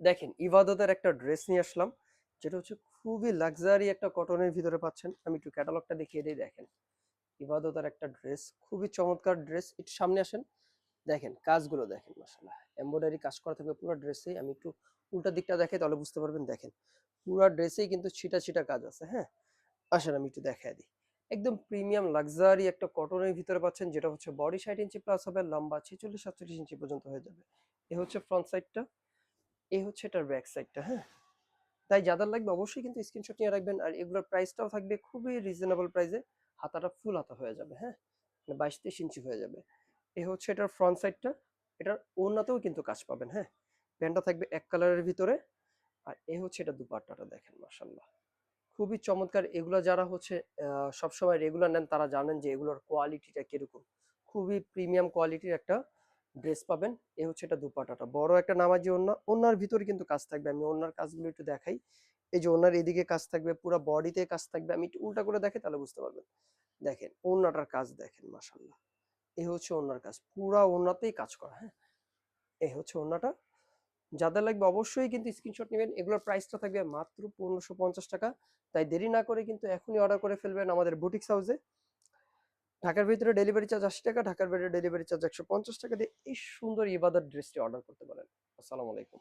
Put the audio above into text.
দেখেন ইবাদতের একটা ড্রেস নিয়ে আসলাম, যেটা হচ্ছে খুবই লাক্সারি একটা কটনের ভিতরে পাচ্ছেন। আমি একটু ক্যাটালগটা দেখিয়ে দিই। দেখেন ইবাদতের একটা ড্রেস, খুবই চমৎকার ড্রেস। একটু সামনে আসেন, দেখেন কাজগুলো দেখেন, মাশাআল্লাহ এমব্রয়ডারি কাজ করা থাকবে পুরো ড্রেসে। আমি একটু উল্টা দিকটা দেখাই তাহলে বুঝতে পারবেন। দেখেন পুরো ড্রেসেই কিন্তু ছিটা ছিটা কাজ আছে। হ্যাঁ, আসেন আমি একটু দেখাই দিই। একদম প্রিমিয়াম লাক্সারি একটা কটনের ভিতরে পাচ্ছেন, যেটা হচ্ছে বডি 60 ইঞ্চি প্লাস হবে, লম্বা 46-47 ইঞ্চি পর্যন্ত হয়ে যাবে। এ হচ্ছে ফ্রন্ট সাইডটা, এই হচ্ছে এটার ব্যাক সাইডটা। হ্যাঁ, তাই যাদের লাগবে অবশ্যই কিন্তু স্ক্রিনশট নিয়ে রাখবেন। আর এগুলোর প্রাইসটাও থাকবে খুবই রিজনেবল প্রাইসে। হাতাটা ফুল হাতা হয়ে যাবে। হ্যাঁ, মানে 22-23 ইঞ্চি হয়ে যাবে। এ হচ্ছে এটার ফ্রন্ট সাইডটা, এটার ওড়নাতেও কিন্তু কাজ পাবেন। হ্যাঁ, প্যান্টটা থাকবে এক কালারের ভিতরে। আর এ হচ্ছে এটা দুপাট্টাটা, দেখেন মাশাআল্লাহ খুবই চমৎকার। এগুলা যারা হচ্ছে সবসময় রেগুলার নেন তারা জানেন যে এগুলোর কোয়ালিটিটা কিরকম। খুবই প্রিমিয়াম কোয়ালিটির একটা ড্রেস পাবেন। এ হচ্ছে এটা দুপাট্টাটা, বড় একটা নামাজি ওড়না, ওড়নার ভিতরে কিন্তু কাজ থাকবে। আমি ওড়নার কাজগুলো একটু দেখাই। এই যে ওড়নার এদিকে কাজ থাকবে, পুরো বডিতে কাজ থাকবে। আমি একটু উল্টা করে দেখাই তাহলে বুঝতে পারবেন। দেখেন ওড়নাটার কাজ দেখেন মাশাআল্লাহ। এই হচ্ছে ওড়নার কাজ, পুরা ওড়নাতেই কাজ করা। হ্যাঁ, এই হচ্ছে ওড়নাটা। যাদের লাগবে অবশ্যই কিন্তু স্ক্রিনশট নেবেন। এগুলোর প্রাইসটা থাকবে মাত্র 1550 টাকা। তাই দেরি না করে কিন্তু এখনই অর্ডার করে ফেলবেন আমাদের বুটিক্স হাউসে। ঢাকার ভিতরে ডেলিভারি চার্জ 80 টাকা, ঢাকার বাইরে ডেলিভারি চার্জ 150 টাকা দিয়ে এই সুন্দর ইবাদত ড্রেসটি অর্ডার করতে পারেন। আসসালামু আলাইকুম।